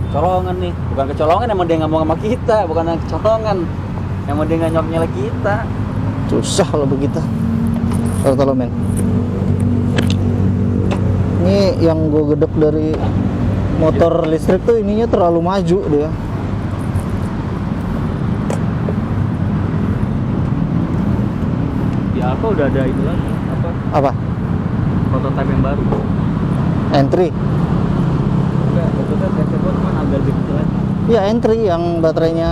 Colongan nih, bukan kecolongan, emang dia ngomong sama kita, bukan yang kecolongan, emang dia nggak nyolek kita. Susah kalau begitu. Tolong men. Ini yang gue gedek dari motor listrik tuh ininya terlalu maju dia. Di Alfa udah ada itu lagi, Apa? prototipe yang baru. Entry. Enggak, itu kan konsepnya cuma agak lebih kecil lagi. Ya entry yang baterainya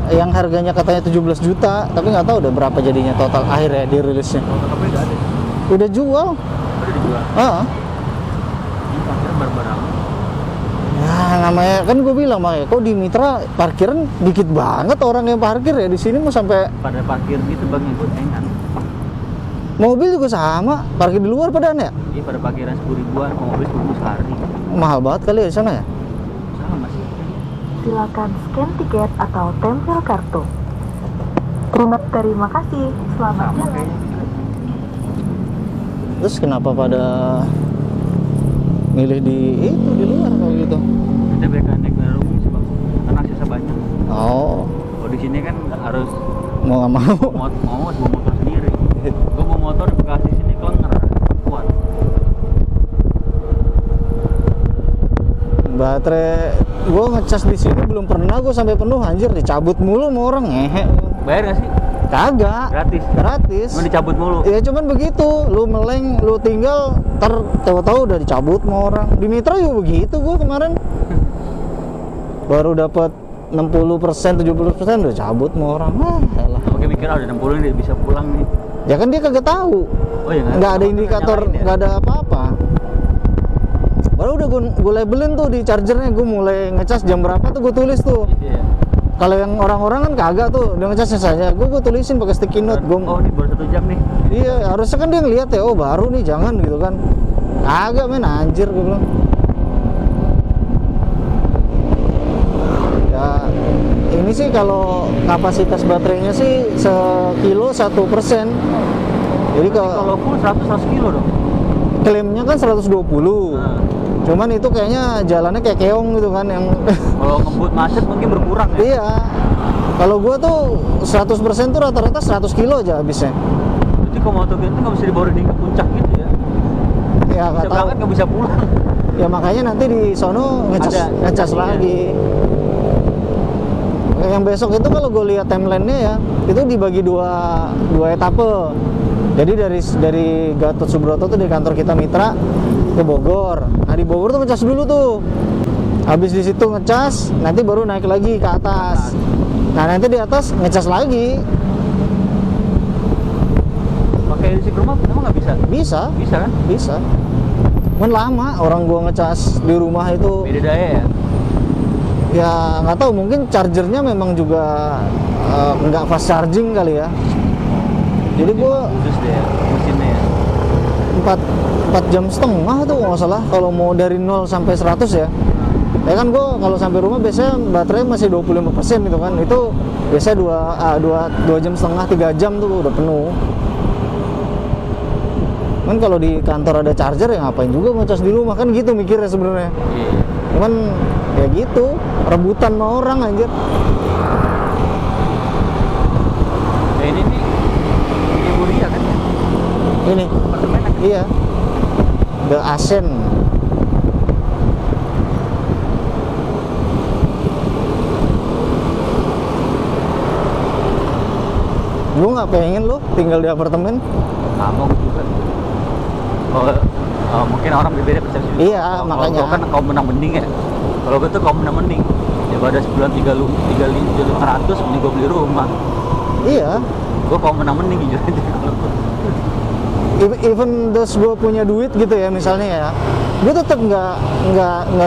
yang harganya katanya 17 juta, tapi nggak tahu udah berapa jadinya total akhirnya dirilisnya. Prototipe udah ada. Udah jual. Udah dijual. Ini parkir bareng-bareng. Ya namanya kan gue bilang makanya kok di Mitra parkiran dikit banget orang yang parkir ya, di sini mau sampai Pada parkir gitu bang yang buat engan. mobil juga sama parkir di luar padahal ya. Iya pada parkiran 10 ribuan, kalau mobil 10 sehari. Mahal banget kali ya di sana ya. Sama sih. Silakan scan tiket atau tempel kartu. Terima kasih. Selamat Sama jalan. kayaknya. Terus kenapa pada milih di itu di luar kalau gitu? Kita biarkan naik kendaraan umum sih bang, karena aksesnya banyak. Oh, Kalau di sini kan harus mau nggak mau. mau bawa motor sendiri. Gue bawa motor di Bekasi sini kelenger, kuat. Baterai gue ngecas di sini belum pernah gue sampai penuh anjir, dicabut mulu sama orang ngehe. Bayar nggak sih? Kagak. Gratis. Cuma dicabut mulu. Ya cuman begitu, lu meleng, lu tinggal, tahu-tahu udah dicabut sama orang. Di Mitra juga begitu gue kemarin. Baru dapat 60%, 70% udah cabut sama orang. Elah. Oke mikir udah 60 nih bisa pulang nih. Ya kan dia kagak tahu. Oh iya Nggak ada indikator, nggak ada apa-apa. Baru udah gue labelin tuh di chargernya, gue mulai ngecas jam berapa tuh gue tulis tuh. Iya. Kalau yang orang-orang kan kagak tuh, dia ngecasnya saja. Gue tulisin pakai sticky note. Oh ini baru 1 jam nih. Iya, harusnya kan dia ngeliat ya, oh baru nih, jangan gitu kan. Kagak men, anjir gue bilang. Ya, ini sih kalau kapasitas baterainya sih sekilo 1%. Jadi Kalau full 100 kilo dong. klaimnya kan 120. Nah, Cuman itu kayaknya jalannya kayak keong gitu kan yang kalau ngebut macet mungkin berkurang ya. iya. Kalau gua tuh 100% tuh rata-rata 100 kilo aja habisnya. Jadi kalau motor gitu nggak bisa dibawa ke puncak gitu ya. Ya Bisa nggak tahu. berangkat nggak bisa pulang. Ya makanya nanti di sono ngecas Ada. lagi. Yang besok itu kalau gue lihat timelinenya ya, itu dibagi dua etape. Jadi dari Gatot Subroto tuh dari kantor kita Mitra ke Bogor. Nah di Bogor tuh ngecas dulu tuh. Habis di situ ngecas, nanti baru naik lagi ke atas. Nah nanti di atas ngecas lagi. Pakai listrik rumah emang nggak bisa? Bisa, Bisa kan? bisa. Cuman lama orang gua ngecas di rumah itu. Beda daya ya. Ya nggak tahu, mungkin chargernya memang juga nggak fast charging kali ya. Jadi gua Khusus deh ya, mesinnya ya. 4 jam setengah tuh nggak salah kalau mau dari 0 sampai 100 ya. Ya kan gua kalau sampai rumah biasanya baterai masih 25% gitu kan. Itu biasanya 2 jam setengah, 3 jam tuh udah penuh. Kan kalau di kantor ada charger ya ngapain juga ngecas di rumah, kan gitu mikirnya sebenarnya. Iya. Cuman ya gitu, rebutan sama orang anjir. Ya ini nih Ibu Ria kan ya? Ini, Apartemen kan? iya, The Ascent. Gue nggak pengen lo tinggal di apartemen. Sama gue juga. Mungkin orang berbeda persepsi. Iya, makanya. Kalau gue kan kaum menang mending ya. Kalau gue tuh kaum menang mending. Daripada sebulan 3.500 mending gue beli rumah. Iya, Gue kaum menang mending jujur aja kalau gue. even those gue punya duit gitu ya misalnya ya, gue tetap nggak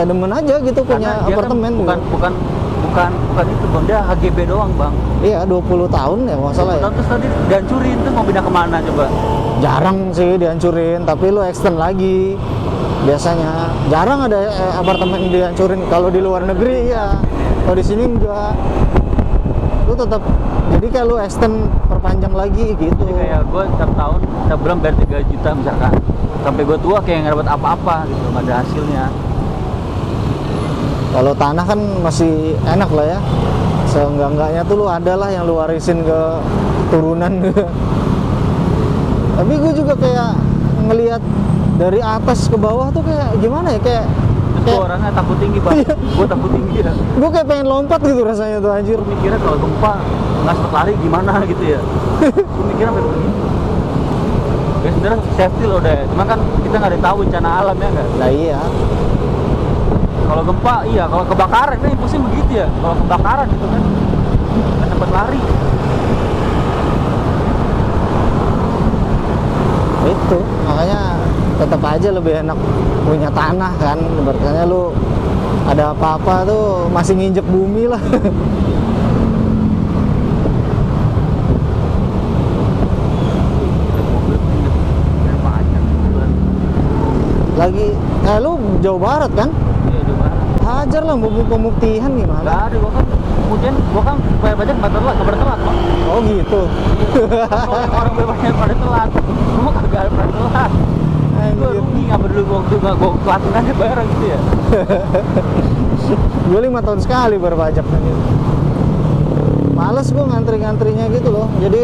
demen aja gitu punya Karena dia apartemen. kan bukan itu bang, dia HGB doang bang. Iya, 20 tahun ya nggak salah ya. Terus tadi dihancurin tuh mau pindah kemana coba? Jarang sih dihancurin, tapi lu extend lagi. Biasanya jarang ada apartemen dihancurin. Kalau di luar negeri ya, kalau di sini enggak. Lu tetap, jadi kayak lu extend perpanjang lagi gitu. Jadi kayak gue tiap tahun, tiap bulan bayar 3 juta misalkan. Sampai gue tua kayak nggak dapat apa-apa gitu, nggak ada hasilnya. Kalau tanah kan masih enak lah ya. Seenggak-enggaknya tuh lu ada lah yang lu warisin ke turunan gitu. Tapi gue juga kayak ngelihat dari atas ke bawah tuh kayak gimana ya, kayak Terus gua orangnya takut tinggi bang. Iya. Gue takut tinggi ya. gue kayak pengen lompat gitu rasanya tuh anjir. Gue mikirnya kalau gempa nggak sempat lari gimana gitu ya. Gue mikirnya sampai begitu. Ya sebenarnya safety loh deh. Cuma kan kita nggak ada tahu bencana alam ya nggak. Nah iya. Kalau gempa iya, kalau kebakaran kan impulsnya begitu ya. Kalau kebakaran gitu kan nggak sempat lari. Itu makanya tetap aja lebih enak punya tanah kan. Berarti lu ada apa-apa tuh masih nginjek bumi lah. Lagi lu Jawa Barat kan? Iya coba. Hajar lah mau pemuktihan gimana? Gak ada, gua kan bayar pajak kabar telat bang. Oh gitu. Kalau yang orang bebasnya pada telat, gua kagak ada pernah telat. Gua Anjir. rugi nggak peduli waktu gua telatin aja bayar gitu ya. Gue 5 tahun sekali bayar pajak kan gitu. Males gue ngantri-ngantrinya gitu loh. Jadi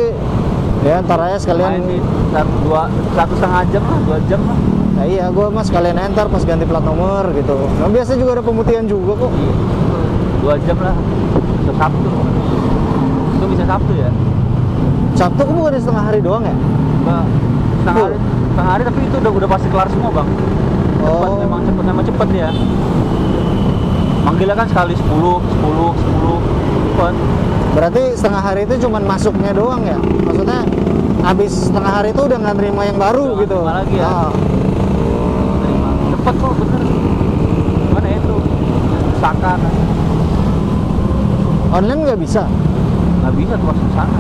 ya ntar aja sekalian. Main sih 1,5 jam lah, 2 jam lah. Nah, iya gue mas sekalian enter pas ganti plat nomor gitu. Nah, biasa juga ada pemutihan juga kok. Iya, 2 jam lah. Bisa Sabtu. Itu bisa Sabtu ya? Sabtu kok bukan setengah hari doang ya? Enggak. Setengah hari tapi itu udah pasti kelar semua bang. Cepet, Oh. memang cepet ya. Manggilnya kan sekali 10 cepet. Berarti setengah hari itu cuman masuknya doang ya? Maksudnya habis setengah hari itu udah nggak terima yang baru Udah gitu? nggak terima lagi ya. Ah. Terima. Cepet kok bener. Gimana ya itu? Usahakan. Online nggak bisa? Nggak bisa tuh masuk sana.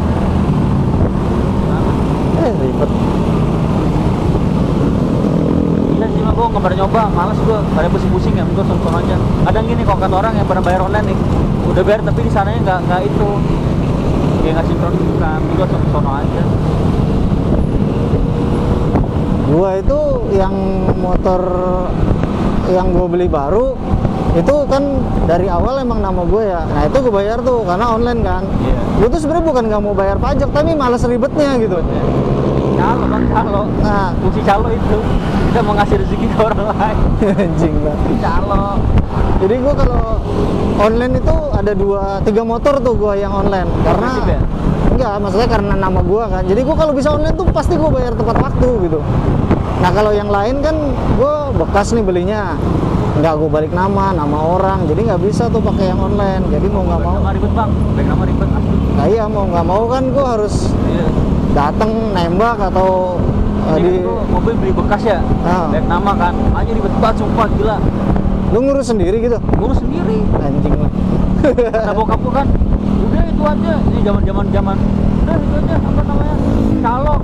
Ribet. Iya sih mah gue nggak pernah nyoba, males gue, pada pusing-pusing ya, gue sono aja. Kadang gini kalau kata orang yang pernah bayar online nih, udah bayar tapi di sananya nggak itu, dia nggak sinkron gitu kan, gue sono aja. Gua itu yang motor yang gue beli baru itu kan dari awal emang nama gue ya. Nah itu gue bayar tuh karena online kan. Iya. Gue tuh sebenarnya bukan nggak mau bayar pajak tapi malas ribetnya gitu. Calo bang, calo. Nah Fungsi calo itu kita mau ngasih rezeki ke orang lain. anjing banget. Calo. Jadi gue kalau online itu ada 2-3 motor tuh gue yang online karena Prinsip ya? enggak, maksudnya karena nama gue kan. Jadi gue kalau bisa online tuh pasti gue bayar tepat waktu gitu. Nah kalau yang lain kan gue bekas nih belinya, nggak gue balik nama orang, jadi nggak bisa tuh pakai yang online. Jadi mau nggak mau, Nama ribet bang, baik nama ribet asli. nah iya mau nggak mau kan gue harus Iya. datang nembak atau Ini di kan gua mobil beli bekas ya, Ah. baik nama kan, aja ribet banget sumpah gila. lu ngurus sendiri gitu, Ngurus sendiri. anjing lah. Kata bokap gua kan, udah itu aja, ini zaman, udah itu aja, apa namanya, calo.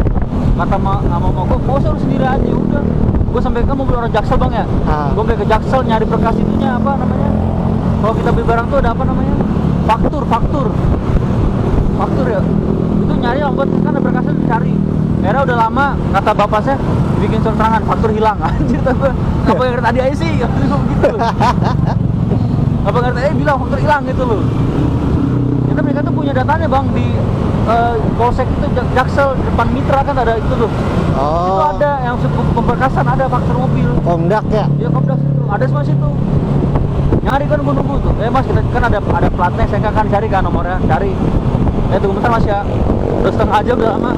Kata sama gua, mau urus sendiri aja, udah. Gua sampai kan mau beli orang Jaksel bang ya, Ah. gua sampai ke Jaksel nyari berkas itunya apa namanya. Kalau kita beli barang tuh ada apa namanya, faktur ya. Itu nyari lambat kan ada berkasnya dicari. Akhirnya udah lama, kata bapak saya, bikin surat keterangan, faktur hilang. Anjir kata, apa yang tadi aja sih? Kata gua begitu. Apa ngerti bilang faktur hilang gitu loh. Itu mereka tuh punya datanya bang di polsek itu Jaksel depan Mitra kan ada itu tuh. Itu Oh, ada yang pemberkasan ada faktur mobil. Komdak ya. Dia Komdas itu ada semua situ. Nyari kan gua nunggu tuh. Mas kita kan ada platnya, saya kan cari kan nomornya, cari. Tunggu bentar mas ya. Udah setengah jam udah lama.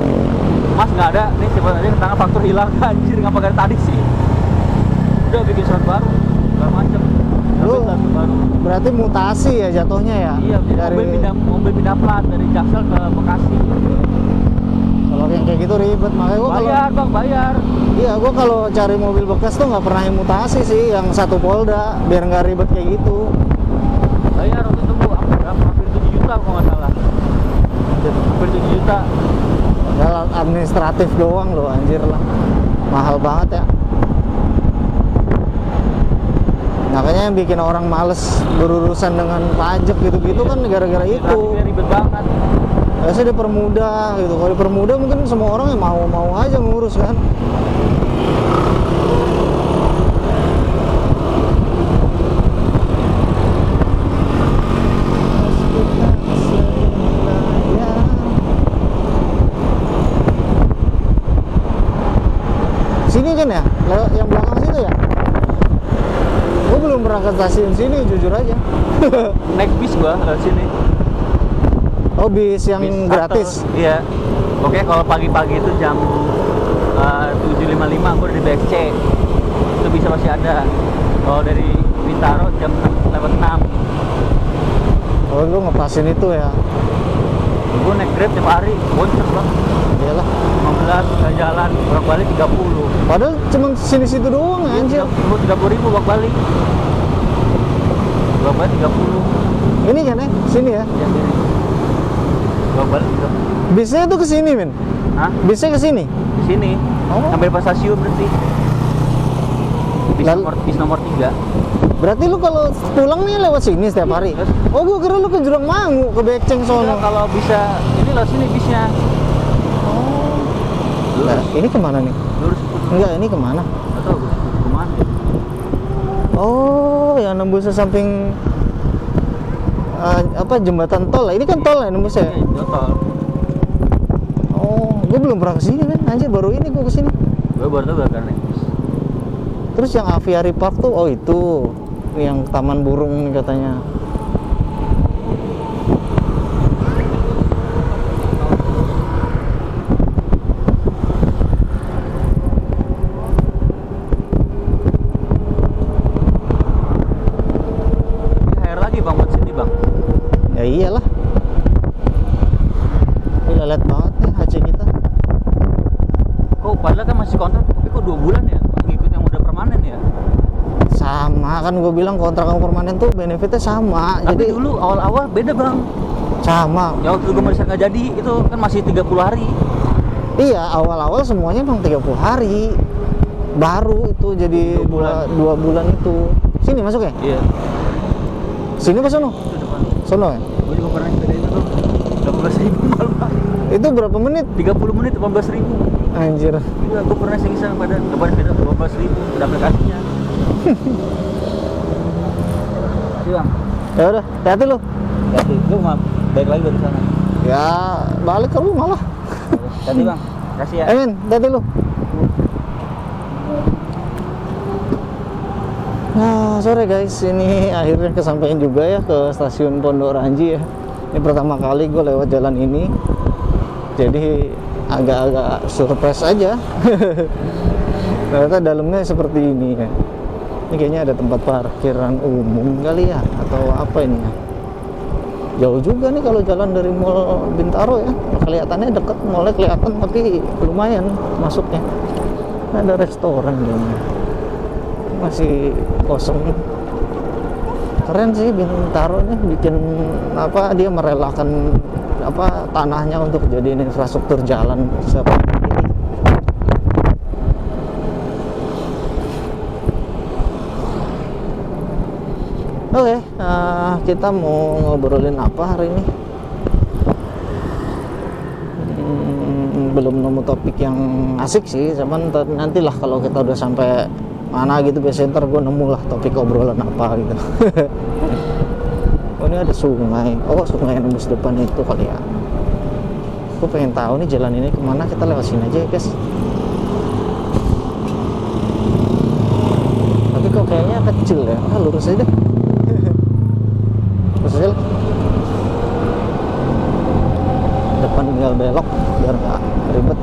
Mas nggak ada, nih siapa aja tangan faktur hilang. Anjir ngapa gak tadi sih? Udah bikin surat baru, segala macam. Lu Surat baru. berarti mutasi ya jatuhnya ya. Iya, jadi mobil pindah plat dari Jaksel ke Bekasi. Kalau yang kayak gitu ribet, makanya gua kalau Bayar bang, bayar. iya gua kalau cari mobil bekas tuh nggak pernah yang mutasi sih, yang satu Polda biar nggak ribet kayak gitu. Bayar waktu itu gua hampir 7 juta kalau nggak salah. Hampir 7 juta. Ya, administratif doang loh, anjir lah, mahal banget ya. Makanya yang bikin orang males berurusan dengan pajak gitu-gitu kan gara-gara itu. Trafiknya ribet banget. Biasanya dipermudah gitu. Kalau dipermudah mungkin semua orang yang mau aja ngurus kan. kan ya? Lewat yang belakang situ ya? Gue belum pernah ke stasiun sini, jujur aja. Naik bis gua lewat sini. Oh, bis yang Bis gratis? shuttle. Iya. Oke, kalau pagi-pagi itu jam 7.55 gua udah di BXC. Itu bisa masih ada. Kalau dari Bintaro jam 6 lewat 6. Oh, lu ngepasin itu ya? Gua naik Grab tiap hari, boncos bang. Iyalah. 15 ke jalan, bolak balik 30. Padahal cuma sini-situ doang anjir. 30.000 bolak balik. Bolak balik 30. Ini kan ya? Sini ya? Ya sini. Bolak balik 30. Bisnya tuh ke sini, men. Hah? Bisnya ke sini. Di sini. Oh. Sampai pas stasiun berarti. Bis nomor 3. Berarti lu kalau pulang nih lewat sini setiap hari? Terus? Oh, gua kira lu ke Jurang Mangu, ke Beceng sono. Enggak, kalau bisa ini lewat sini bisnya. Nah, ini kemana nih? Lurus Enggak, ini kemana? atau kemana? Oh, yang nembus ke samping apa jembatan tol. Ini kan tol ya nembusnya. Ini total. Oh, gue belum pernah kesini kan. Anjir, baru ini gue kesini. Gue baru tahu karena naik bis. Terus yang Aviary Park tuh, oh itu yang taman burung nih katanya. Ini air lagi bang buat sini bang. Ya iyalah. Ini lelet banget nih HC kita. Kok padahal kan masih kontrak, tapi kok 2 bulan ya? Ngikut yang udah permanen ya? Sama kan gue bilang kontrak sama permanen tuh benefitnya sama. Tapi Jadi dulu awal-awal beda bang. sama. Ya waktu gue merasa nggak jadi itu kan masih 30 hari. Iya, awal-awal semuanya emang 30 hari. Baru itu jadi 2 bulan. 2 bulan itu. Sini masuk ya? Iya. Sini apa sono? Itu depan. Sono ya? Gue juga pernah sepeda itu tuh. 18.000 malah bang. Itu berapa menit? 30 menit 18.000. Anjir. Iya, gue pernah iseng-iseng pada depan sepeda 12.000 ada aplikasinya. Iya bang. Ya udah, hati-hati lu. Hati, lu mau balik lagi dari sana. Ya, balik ke rumah lah. Hati bang. Kasih ya. Men, hati-hati lu. Nah, sore guys, ini akhirnya kesampaian juga ya ke stasiun Pondok Ranji ya. Ini pertama kali gue lewat jalan ini, jadi agak-agak surprise aja. Ternyata dalamnya seperti ini ya. Ini kayaknya ada tempat parkiran umum kali ya, atau apa ini ya. Jauh juga nih kalau jalan dari Mall Bintaro ya. Kelihatannya deket, mallnya kelihatan tapi lumayan masuknya. Nah, ada restoran kayaknya. Masih kosong. Keren sih Bintaro nih, bikin apa, dia merelakan apa tanahnya untuk jadiin infrastruktur jalan seperti ini. Oke, kita mau ngobrolin apa hari ini? Belum nemu topik yang asik sih, cuman nantilah kalau kita udah sampai mana gitu, biasanya ntar gue nemu lah topik obrolan apa gitu. Oh, ini ada sungai. Oh, sungai yang nembus depan itu kali ya. Gue pengen tahu nih jalan ini kemana. Kita lewat sini aja ya guys. Tapi kok kayaknya kecil ya. Lurus aja deh. Lurus aja lah. Depan tinggal belok biar nggak ribet.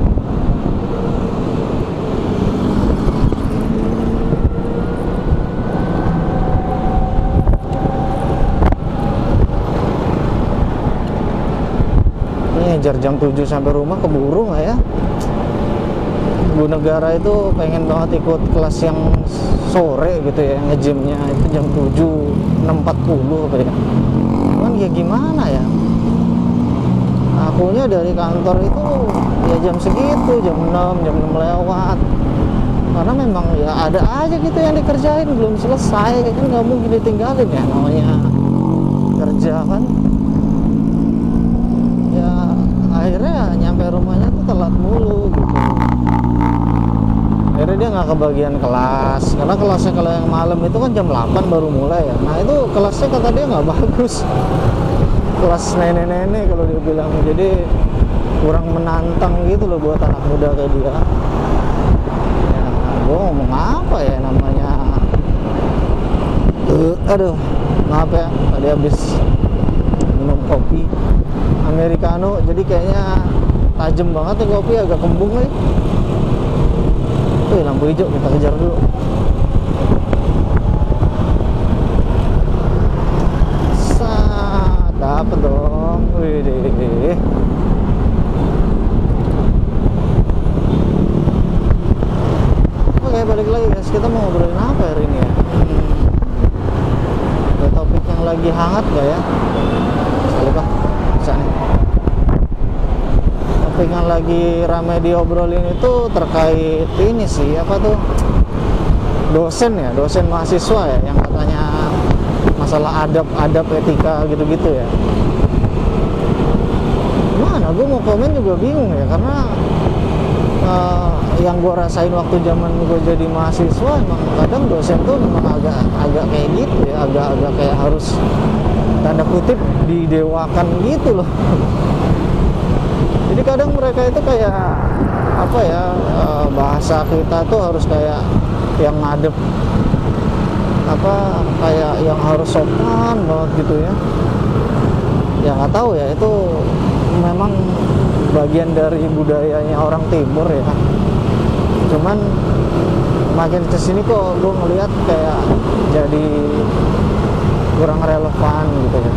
Ngejar jam 7 sampai rumah keburu nggak ya? Bu Negara itu pengen banget ikut kelas yang sore gitu ya, nge-gymnya itu jam 7, 6.40 apa ya. Cuman ya gimana ya, akunya dari kantor itu ya jam segitu, jam 6 lewat. Karena memang ya ada aja gitu yang dikerjain belum selesai, kan nggak mungkin ditinggalin ya, namanya kerja kan. Ya akhirnya nyampe rumahnya tuh telat mulu gitu. Akhirnya dia nggak kebagian kelas, karena kelasnya kalau yang malam itu kan jam 8 baru mulai ya. Nah itu kelasnya kata dia nggak bagus, kelas nenek-nenek kalau dia bilang, jadi kurang menantang gitu loh buat anak muda kayak dia ya. Gue ngomong apa ya namanya, aduh maaf ya, tadi habis minum kopi americano, jadi kayaknya tajam banget ya kopi, agak kembung nih. Lampu hijau, kita kejar dulu. Dapet dong. Wih. Oke, balik lagi guys. Kita mau ngobrolin apa hari ini ya? Ada topik yang lagi hangat gak ya? Sekali pak, bisa nih. Topik yang lagi ramai diobrolin itu terkait ini sih, apa tuh? Dosen ya, dosen mahasiswa ya, yang katanya masalah adab etika gitu-gitu ya. Gimana? Gue mau komen juga bingung ya, karena yang gue rasain waktu zaman gue jadi mahasiswa, emang kadang dosen tuh memang agak kayak gitu ya, agak kayak harus tanda kutip didewakan gitu loh. Jadi kadang mereka itu kayak apa ya, bahasa kita tuh harus kayak yang ngadep, apa kayak yang harus sopan banget gitu ya. Ya nggak tahu ya, itu memang bagian dari budayanya orang timur ya. Cuman makin kesini kok gue ngelihat kayak jadi kurang relevan gitu ya.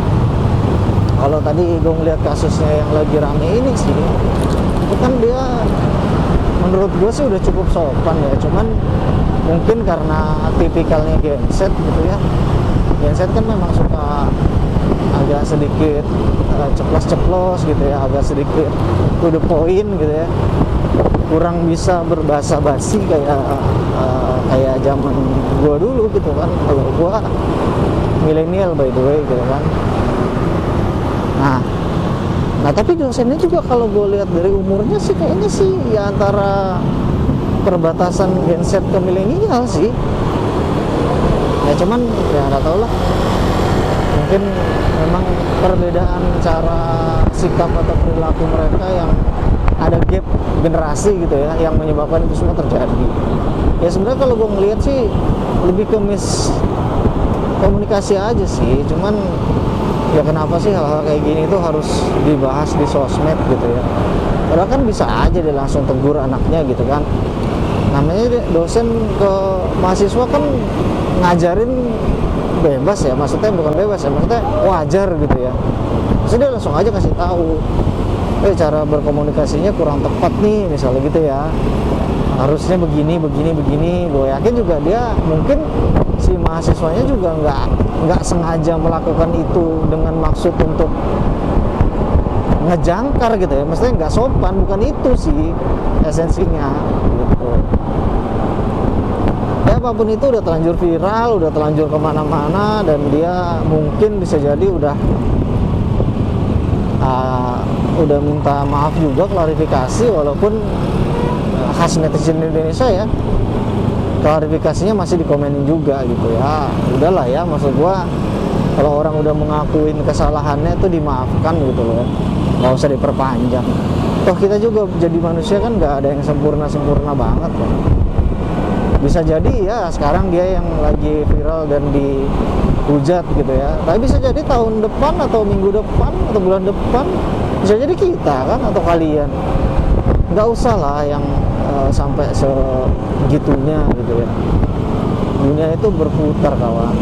Kalau tadi gue ngelihat kasusnya yang lagi rame ini sih, itu kan dia menurut gue sih udah cukup sopan ya. Cuman mungkin karena tipikalnya genset gitu ya. Genset kan memang suka agak sedikit ceplos-ceplos gitu ya, agak sedikit to the point gitu ya, kurang bisa berbahasa basi kayak zaman gua dulu gitu kan. Kalau gua milenial by the way gitu kan. Nah tapi dosennya juga kalau gue lihat dari umurnya sih kayaknya sih ya antara perbatasan genset ke milenial sih ya. Cuman ya nggak tau lah, mungkin memang perbedaan cara sikap atau perilaku mereka yang ada gap generasi gitu ya, yang menyebabkan itu semua terjadi. Ya sebenarnya kalau gue ngelihat sih lebih ke komunikasi aja sih. Cuman ya kenapa sih hal-hal kayak gini itu harus dibahas di sosmed gitu ya. Padahal kan bisa aja dia langsung tegur anaknya gitu kan. Namanya dosen ke mahasiswa kan ngajarin bebas ya, maksudnya bukan bebas ya, maksudnya wajar gitu ya. Maksudnya dia langsung aja kasih tahu, cara berkomunikasinya kurang tepat nih misalnya gitu ya, harusnya begini. Gue yakin juga dia mungkin si mahasiswanya juga nggak sengaja melakukan itu dengan maksud untuk ngejangkar gitu ya, maksudnya nggak sopan, bukan itu sih esensinya gitu. Ya apapun itu udah terlanjur viral, udah terlanjur kemana-mana, dan dia mungkin bisa jadi udah minta maaf juga, klarifikasi, walaupun khas netizen Indonesia ya, klarifikasinya masih dikomenin juga gitu ya. Udahlah ya, maksud gua kalau orang udah mengakuin kesalahannya itu dimaafkan gitu loh, nggak usah diperpanjang. Toh kita juga jadi manusia kan nggak ada yang sempurna banget kan. Bisa jadi ya sekarang dia yang lagi viral dan dihujat gitu ya, tapi bisa jadi tahun depan atau minggu depan atau bulan depan bisa jadi kita kan, atau kalian. Nggak usah lah yang sampai segitunya gitu ya. Dunia itu berputar kawan,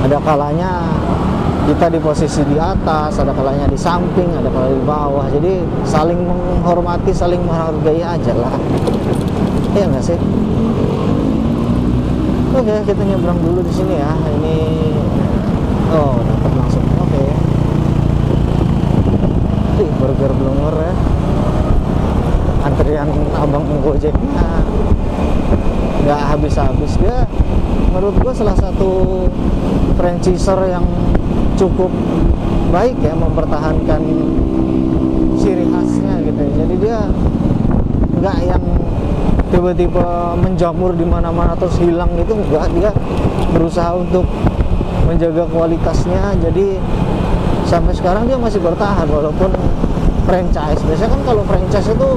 ada kalanya kita di posisi di atas, ada kalanya di samping, ada kalanya di bawah. Jadi saling menghormati, saling menghargai aja lah. Iya nggak sih? Oke, kita nyebrang dulu di sini ya. Ini dapat langsung. Oke. Burger Blonger ya. Antrian abang Gojeknya nggak habis-habis. Dia menurut gue salah satu franchiser yang cukup baik ya, mempertahankan ciri khasnya gitu ya. Jadi dia nggak yang tiba-tiba menjamur di mana-mana terus hilang gitu, enggak. Dia berusaha untuk menjaga kualitasnya, jadi sampai sekarang dia masih bertahan walaupun franchise. Biasanya kan kalau franchise itu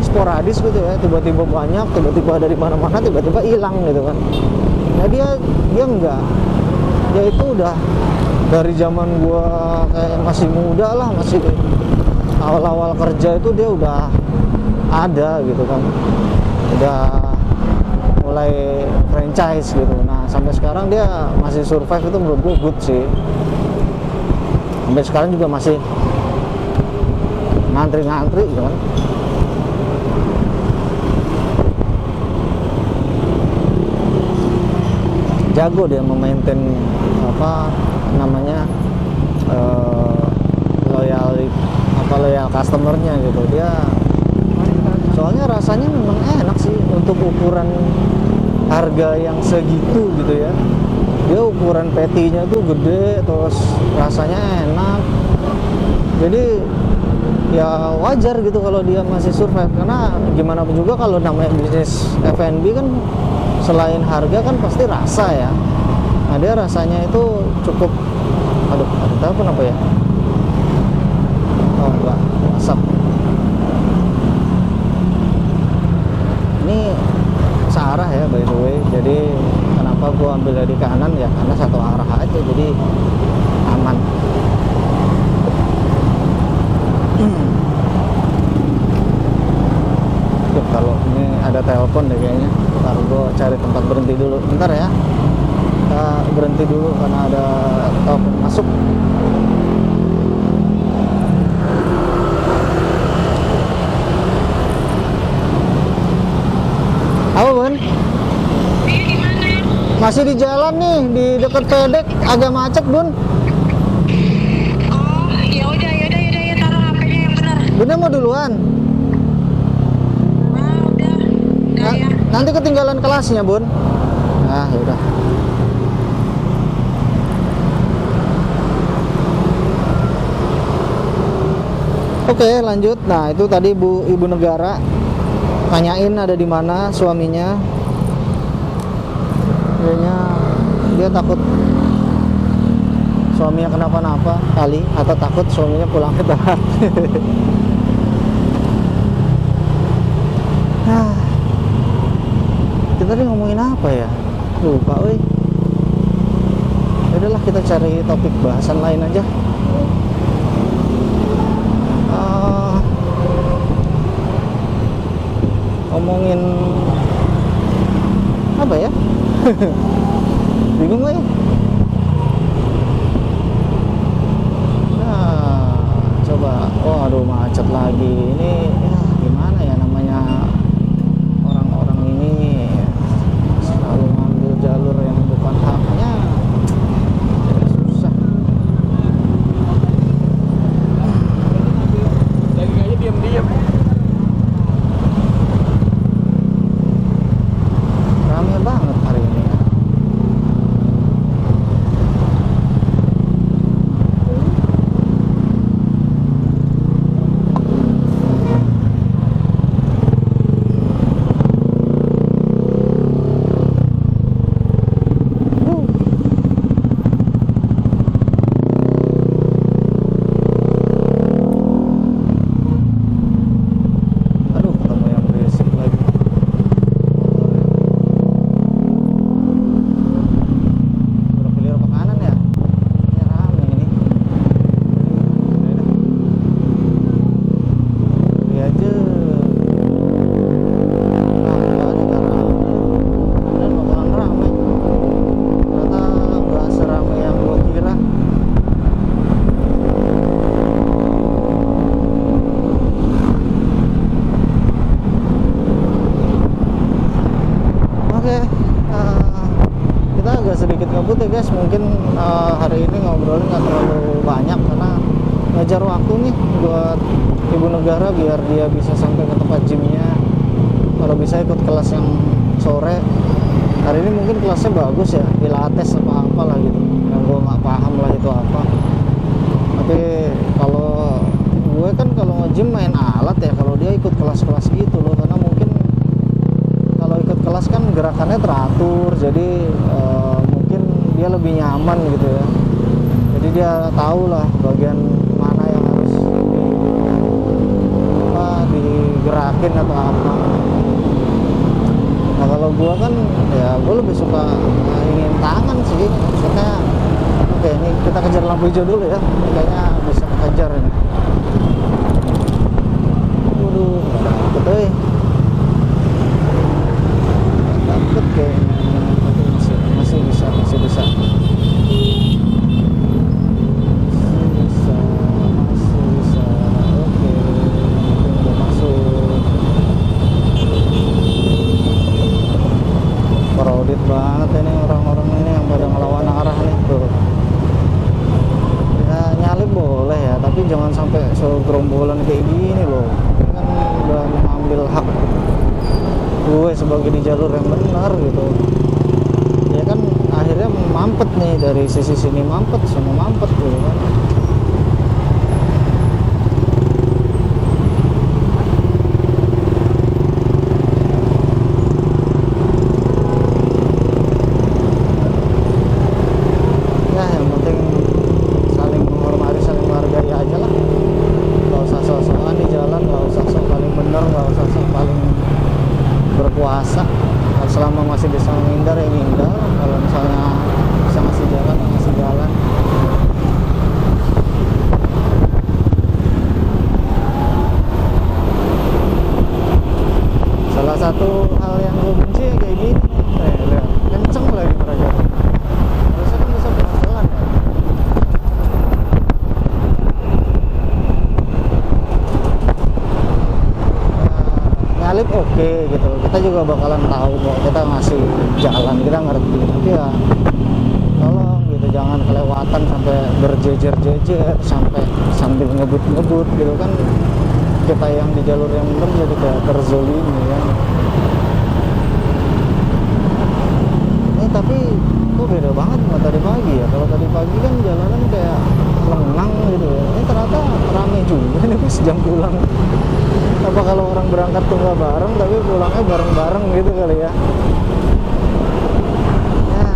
sporadis gitu ya, tiba-tiba banyak, tiba-tiba dari mana-mana, tiba-tiba hilang gitu kan. Nah dia enggak, dia itu udah dari zaman gua kayak masih muda lah, masih awal-awal kerja itu dia udah ada gitu kan, udah mulai franchise gitu. Nah sampai sekarang dia masih survive, itu menurut gue good sih. Sampai sekarang juga masih ngantri-ngantri gitu kan. Jago dia memaintain apa namanya loyal customernya gitu. Dia soalnya rasanya memang enak sih untuk ukuran harga yang segitu gitu ya. Dia ukuran patty-nya tuh gede, terus rasanya enak. Jadi ya wajar gitu kalau dia masih survive, karena gimana pun juga kalau namanya bisnis F&B kan selain harga kan pasti rasa ya. Nah dia rasanya itu cukup, aduh ada telepon apa ya? Oh enggak, WhatsApp. Ini searah ya by the way, jadi kenapa gua ambil dari kanan ya, karena satu arah aja jadi aman. Kalau ini ada telepon deh kayaknya, ntar gue cari tempat berhenti dulu. Bentar ya, kita berhenti dulu karena ada telepon masuk. Apa Bun? Masih di jalan nih, di dekat Pedek, agak macet Bun. Oh, ya udah, taruh HP-nya yang benar. Bunda mau duluan? Ya. Nanti ketinggalan kelasnya Bun. Nah yaudah. Oke lanjut. Nah itu tadi ibu negara tanyain ada di mana suaminya. Kayaknya dia takut suaminya kenapa-napa kali, atau takut suaminya pulang ke telat. Kita tadi ngomongin apa ya? Lupa woi. Udahlah kita cari topik bahasan lain aja. Ngomongin apa ya? Bingung ya. Nah, coba. Oh aduh macet lagi. Ini ya gimana ya namanya, orang-orang ini selalu ngambil jalur yang bukan haknya. Susah. Lagi aja diam-diam. Rame banget hari ini ya. Aduh, ketemu yang berisik lagi. Belok kiri ke kanan ya? Ini rame ini. Udah aja. Dan bakalan rame. Ternyata nggak serame yang gua kira. Oke, kita agak sedikit ngebut ya guys. Mungkin hari ini ngobrolnya nggak terlalu banyak karena ngajar waktu nih buat ibu negara biar dia bisa sampai ke tempat gymnya. Kalau bisa ikut kelas yang sore. Hari ini mungkin kelasnya bagus ya, pilates apa lah gitu. Yang gue nggak paham lah itu apa. Tapi kalau gue kan kalau nge-gym main alat ya, kalau dia ikut kelas-kelas gitu loh, karena mungkin kalau ikut kelas kan gerakannya teratur, jadi mungkin dia lebih nyaman gitu ya. Jadi dia tahu lah bagian mana yang harus digerakin atau apa. Nah kalau gua kan ya gua lebih suka ingin tangan sih, maksudnya oke ini kita kejar lampu hijau dulu ya, ini kayaknya bisa kejar ini. Waduh nggak dapet dapet kayaknya, tapi masih bisa oke, udah masuk. Crowded banget ini orang-orang ini yang pada ngelawan arah nih tuh. Ya nyalip boleh ya, tapi jangan sampai segerombolan kayak gini loh. Ini kan udah mengambil hak gue sebagai di jalur yang benar gitu. Ya kan akhirnya mampet nih, dari sisi sini mampet, semua mampet gitu kan. Ya yang penting saling menghormati, saling menghargai aja lah. Gak usah sok-sokan di jalan, gak usah sok paling bener, gak usah sok paling berkuasa. Selama masih bisa menghindar ya menghindar, kalau misalnya bisa ngasih jalan ya ngasih jalan. Salah satu hal yang gue benci ya kayak gini nih, lihat kenceng lagi mereka, harusnya kan bisa pelan-pelan ya. Nyalip oke gitu, kita juga bakalan tahu kok, kita ngasih jalan, kita ngerti, tapi ya tolong gitu jangan kelewatan sampai berjejer-jejer, sampai sambil ngebut-ngebut gitu kan. Kita yang di jalur yang benar jadi kayak terzolimi ya. Tapi kok beda banget sama tadi pagi ya. Kalau tadi pagi kan jalanan kayak lengang gitu ya, ini ternyata rame juga ini pas jam pulang. Apa kalau orang berangkat tuh nggak bareng tapi pulangnya bareng-bareng gitu kali ya. Ya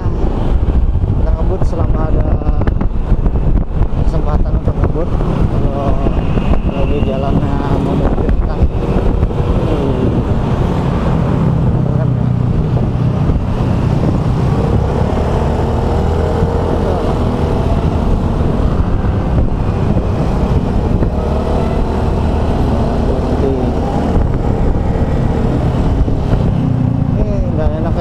kita ngebut selama ada kesempatan untuk ngebut, kalau lagi jalannya memungkinkan. Keren ya.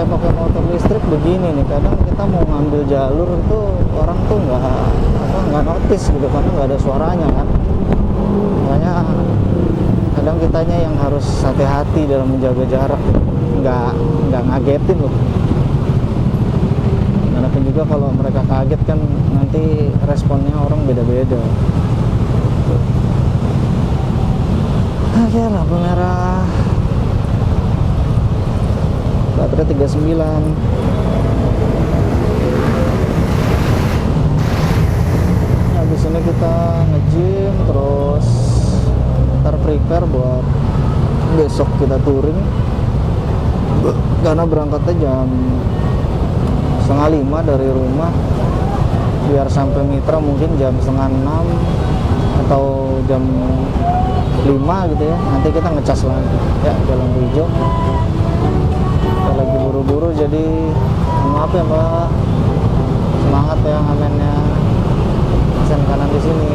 Pakai motor listrik begini nih, kadang kita mau ngambil jalur itu orang tuh nggak notice gitu karena nggak ada suaranya kan. Makanya kadang kitanya yang harus hati-hati dalam menjaga jarak, nggak ngagetin loh. Walaupun juga kalau mereka kaget kan nanti responnya orang beda-beda. Oke, lampu merah. Baterai 39. Habis ini kita nge-gym, terus ntar prepare buat besok kita touring, karena berangkatnya jam 4:30 dari rumah, biar sampai Mitra mungkin jam 5:30 atau jam 5 gitu ya. Nanti kita ngecas lagi ya jalan hijau. Kita lagi buru-buru, jadi maaf ya Mbak, semangat ya ngamennya. Sen kanan di sini.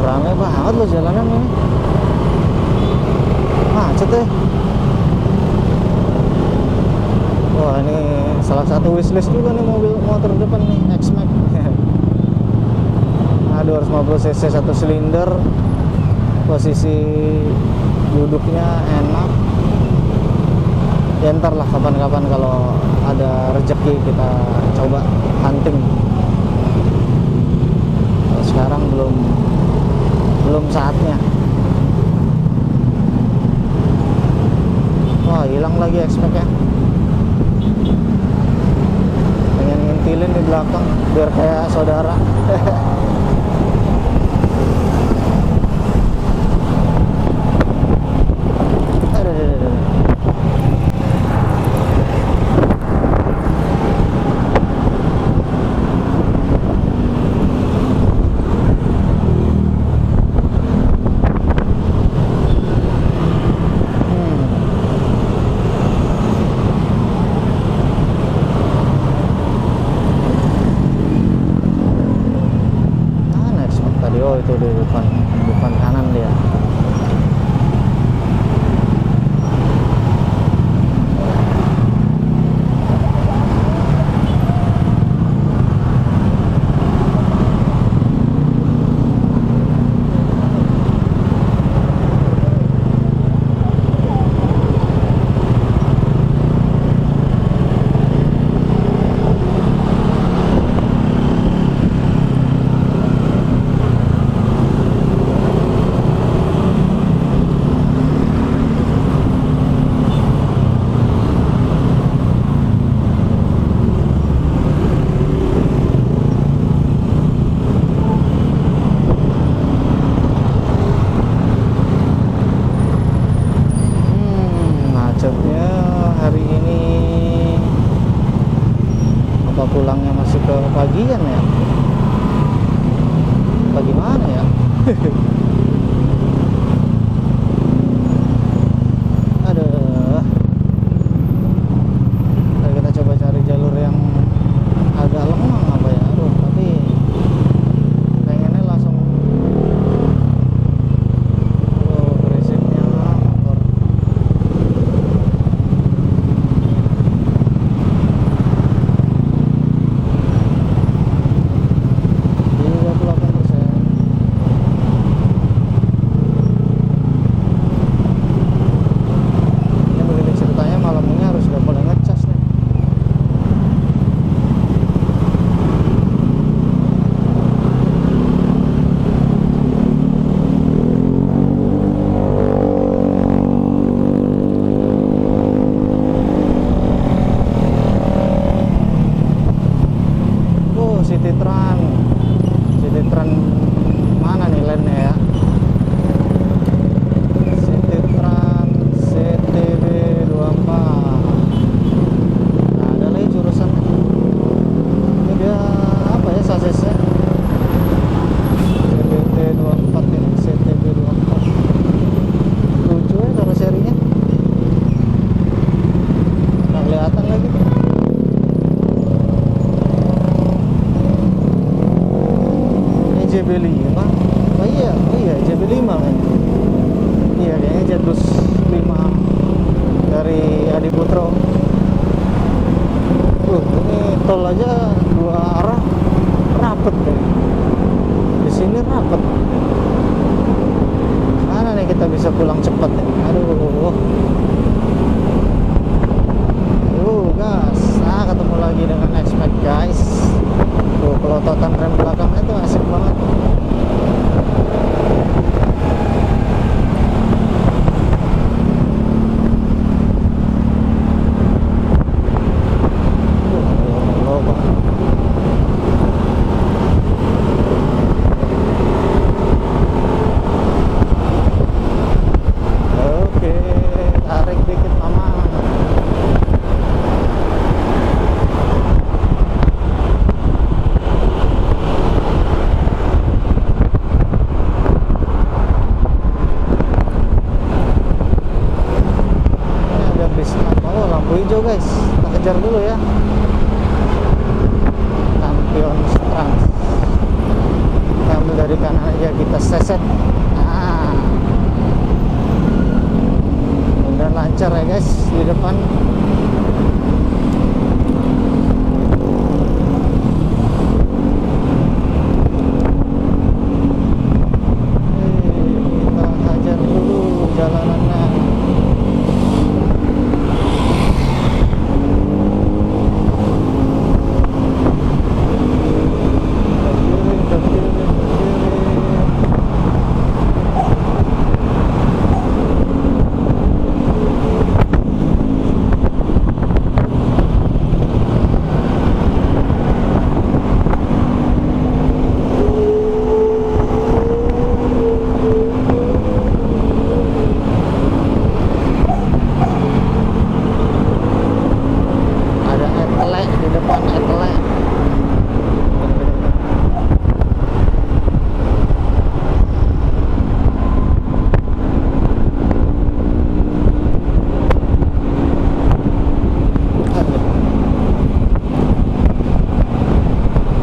Rame banget loh jalanan ini, macet deh. Wah, ini salah satu wishlist juga nih motor depan nih, X-Max. Nah, 250 cc 1 silinder, posisi duduknya enak. Ya ntar lah kapan-kapan kalau ada rezeki kita coba hunting. Nah, sekarang belum saatnya. Wah, hilang lagi X-Max-nya. Pengen ngintilin di belakang biar kayak saudara. macetnya hari ini. Apa pulangnya masih ke pagian ya? Bagaimana ya? Aduh. Nah, kita coba cari jalur yang agak lemah apa ya? Aduh, tapi pengennya langsung. Oh, berisiknya motor. Ini 28%. Ini begini ceritanya, malam ini harus udah mulai ngecas nih. Oh, City Tran mana nih lainnya ya? City Tran CTB 24. Nah, ada lagi jurusan. Ini dia apa ya sasisnya? CBT 24 ini, CTB 24. Lucu ya karoserinya. Nggak kelihatan lagi. Ini JB5. Oh iya JB5 kan. Iya kayaknya Jetus 5 dari Adi Putro. Ini tol aja dua arah rapet deh. Di sini rapet. Mana nih kita bisa pulang cepat nih? Aduh. Gas. Nah, ketemu lagi dengan X-Max guys. Tuh, pelototan rem belakangnya tuh asik banget. Allah, Bang. Oke, tarik dikit mama. Ini ada bis apa? Oh, lampu hijau guys. Kita kejar dulu ya. Lampion Trans. Kita ambil dari kanan aja, kita seset. Nah, mudah lancar ya guys di depan. Kita hajar dulu jalanannya. Ke kiri. Ada etele di depan, etele.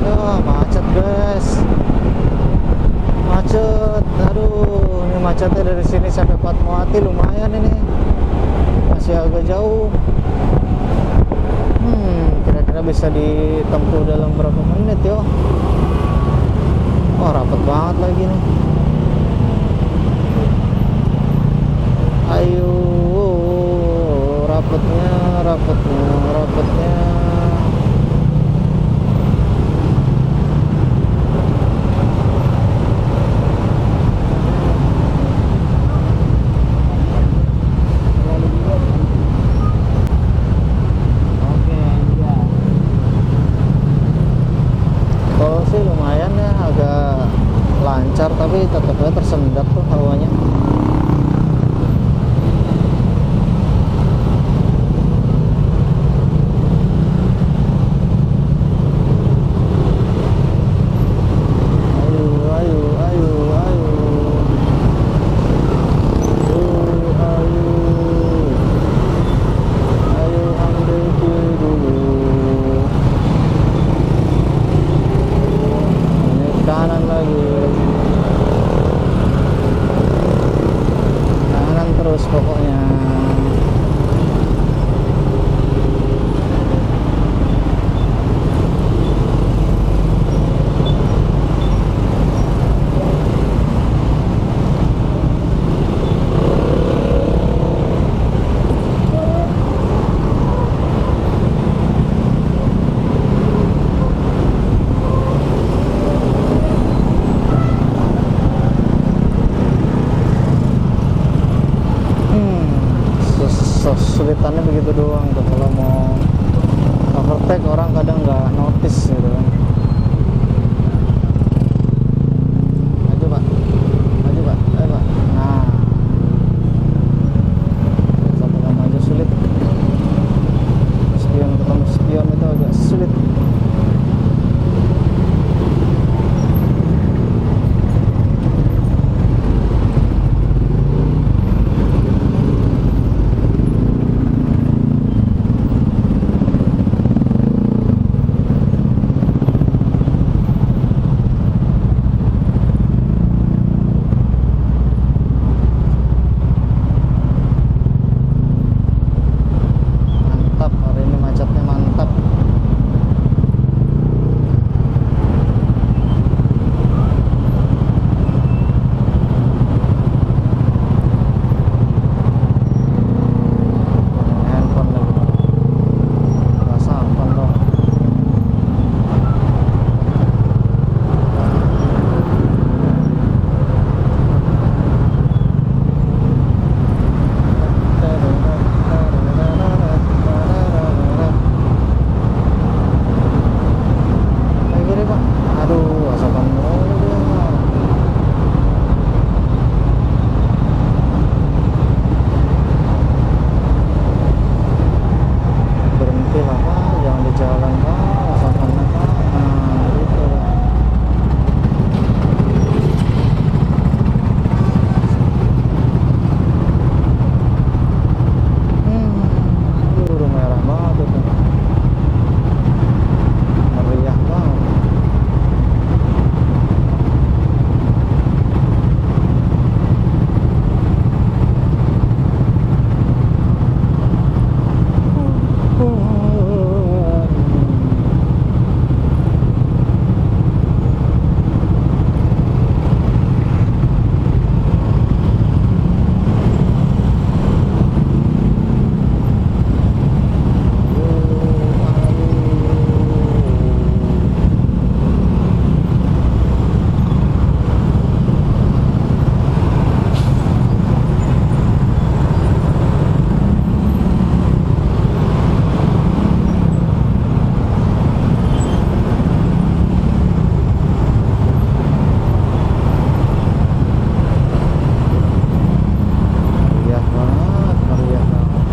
Ya, macet guys. Macet. Aduh, ini macetnya dari sini sampai Fatmawati lumayan ini. Masih agak jauh. Kira-kira bisa ditempuh dalam berapa menit yo? Oh, rapet banget lagi nih. Ayo, rapetnya. Oke, iya. Tol sih lumayan ya, agak lancar tapi tetapnya tersendat tuh hawanya. kesulitannya begitu doang tuh. Kalau mau overtake orang kadang nggak notice gitu kan. Maju Pak, maju Pak, ayo Pak. Nah, sampai nggak maju sulit. Spion ketemu spion itu agak sulit. Mantap, hari ini macetnya mantap. Handphone lagi. Rasa handphone dong. Kayak gini Pak. Aduh, asapan mulu dia. Berhenti lah Pak, jangan di jalan Pak, asapannya Pak. Nah, gitu Pak. Udah merah banget itu. Meriah banget. Meriah banget, meriah banget.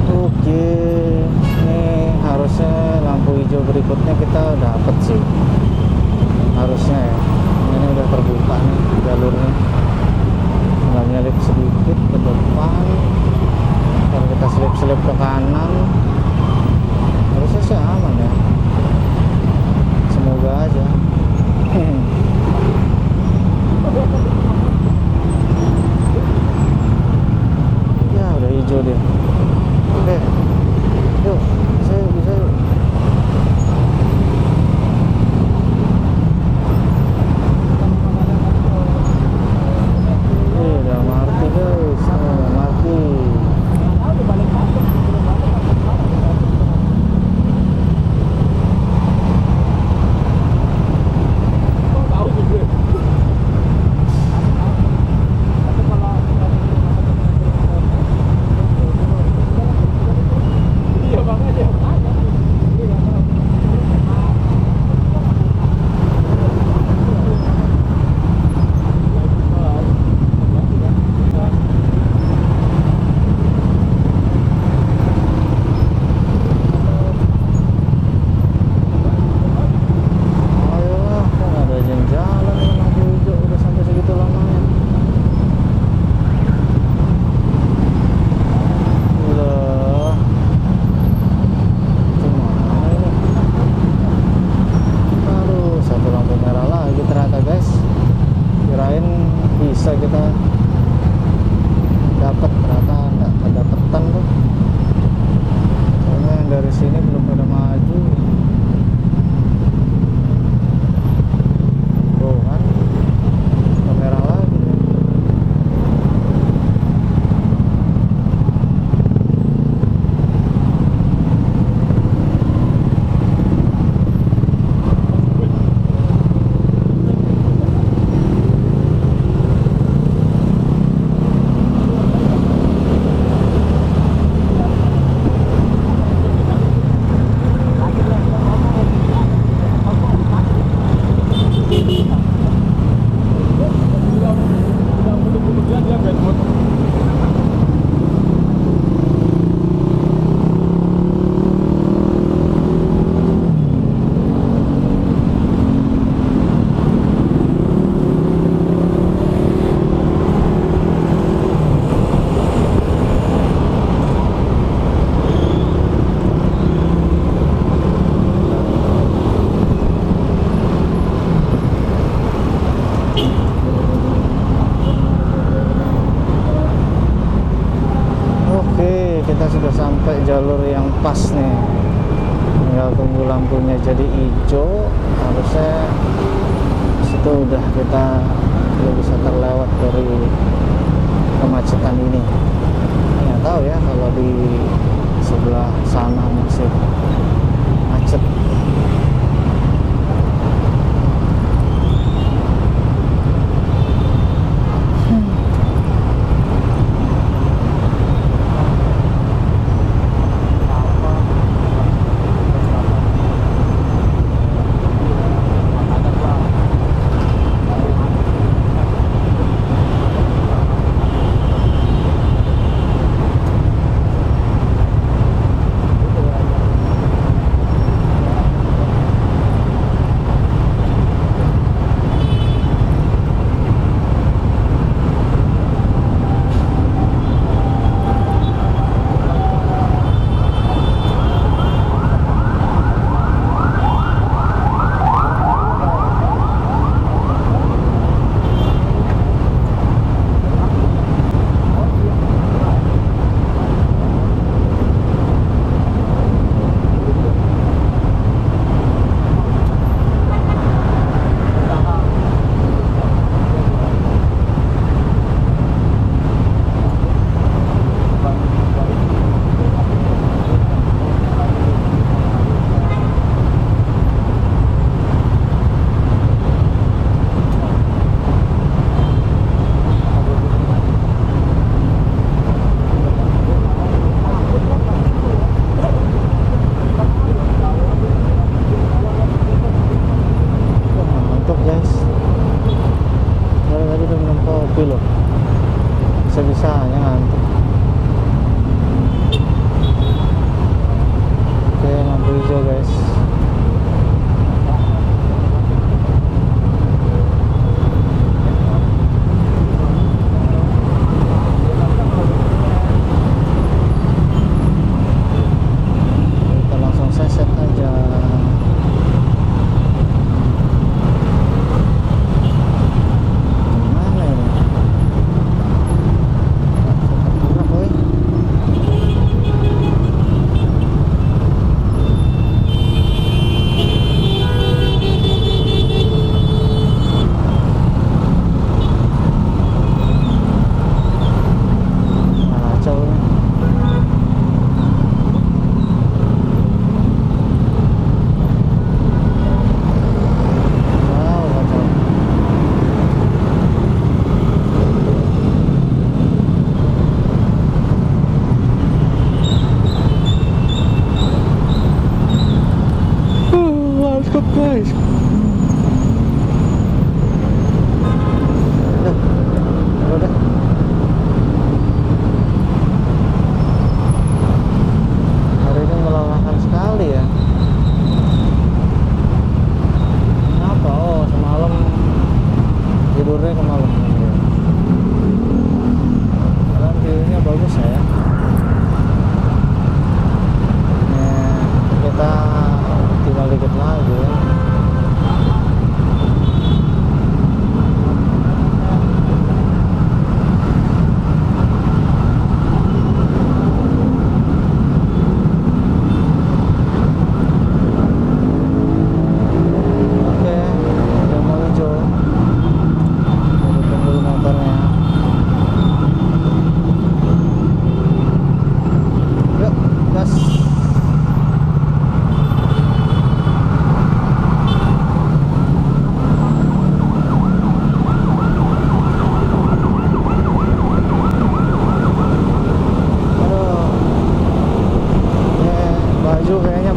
Oke, ini harusnya lampu hijau berikutnya kita dapat sih. Harusnya ya. Ini udah terbuka nih jalurnya. Tinggal nyelip sedikit ke depan. Kalau kita selip-selip ke kanan, harusnya sih aman ya. Semoga aja. Ya udah hijau dia. Oke, yuk, bisa yuk, bisa yuk. Udah Marti guys, Marti. dapat, ternyata nggak kedapetan tuh. Soalnya yang dari sini belum pada maju. Tuh kan, kamera lagi. Oke, kita sudah sampai jalur yang pas nih. Tinggal tunggu lampunya jadi hijau. Harusnya situ udah kita bisa terlewat dari kemacetan ini. Nggak tahu ya kalau di sebelah sana masih macet. Bisa-bisanya ngantuk. Oke, lampu hijau guys. Kita langsung seset aja. Mana ini?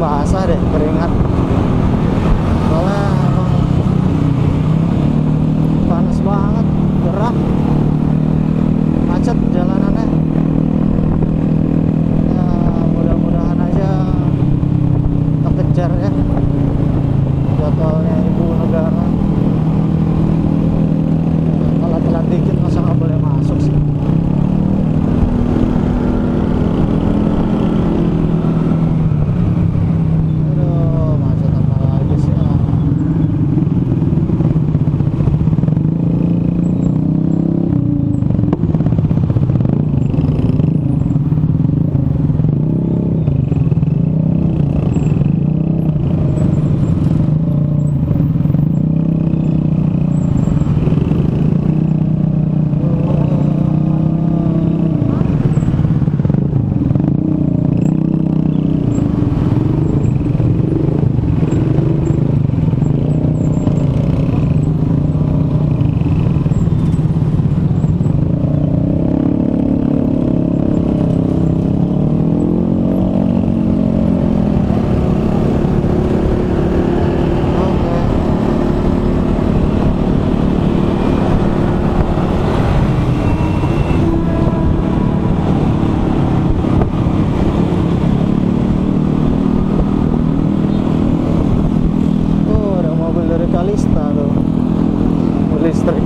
basah deh, keringat. Soalnya emang panas banget, gerah, macet jalanannya. Ya, mudah-mudahan aja terkejar ya jadwalnya ibu negara. Kalau telat dikit masa nggak boleh masuk sih. Aduh, macet apa lagi sih ya? Kalista tuh listrik.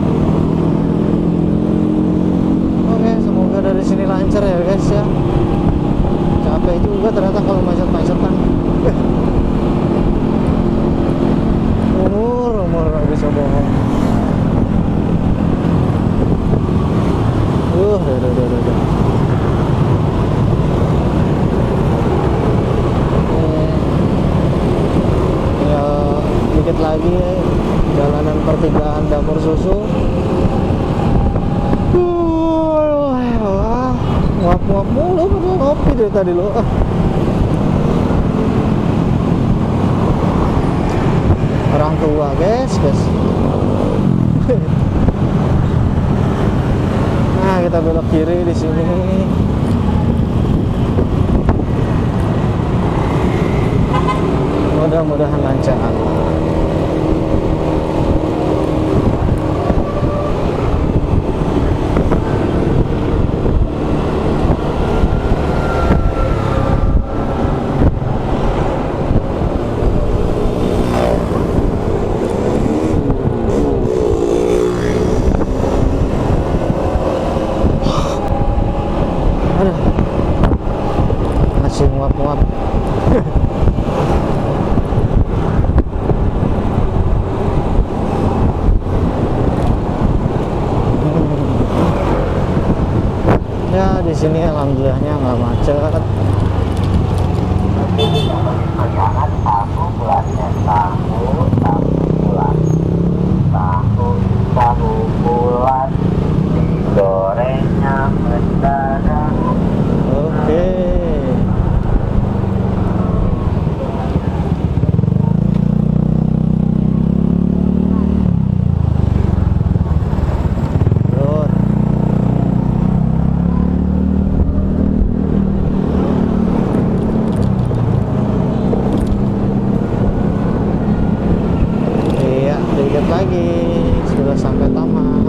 Oke, semoga dari sini lancar ya guys ya. Capek juga ternyata kalau macet-macetan. umur nggak bisa bohong. Udah. Dikit lagi jalanan pertigaan Dapur Susu. Nguap-nguap mulu, padahal ngopi dari tadi lo. Orang tua guys. Nah, kita belok kiri di sini. Mudah-mudahan lancar. Aduh, masih nguap-nguap. Ya, di sini alhamdulillahnya nggak macet. Tahu bulat digorengnya mendadak. Oke. Good. Iya, dikit lagi sudah sampai taman.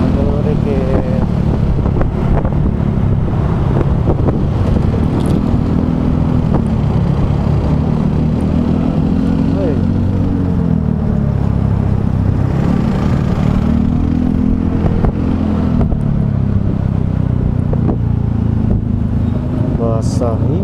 Aduh, dikit. Hei. Basahi.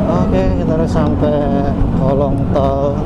Oke, kita udah sampai kolong tol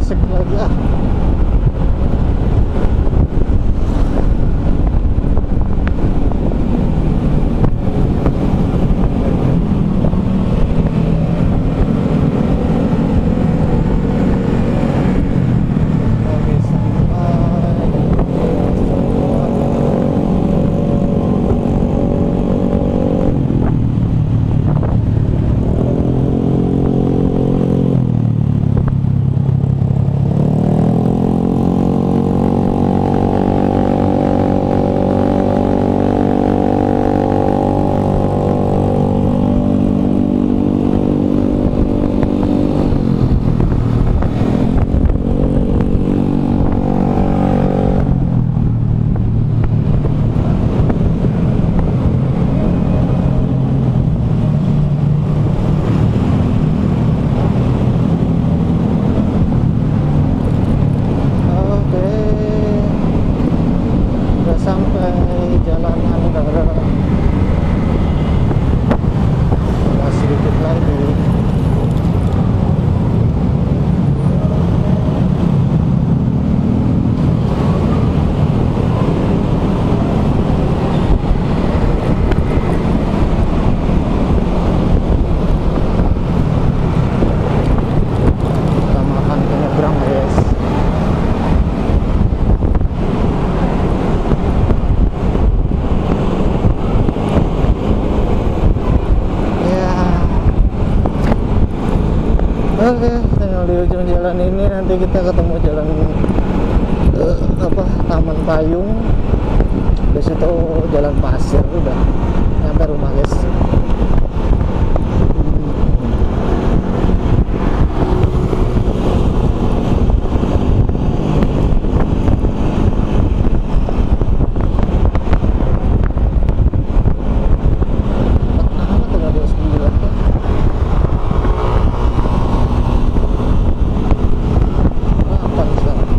beresek lagi ah. Oke, sampai. Oke, udah sampai Jalan Andara. Masih sedikit lagi. Kita makan ke nyebrang guys. Ya. Oke, tinggal di ujung jalan ini nanti kita ketemu jalan Taman Payung. Di situ jalan pasir udah nyampe rumah guys. Amat tinggal 29 kan. Apa nih sekarang?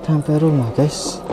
Sampai rumah guys.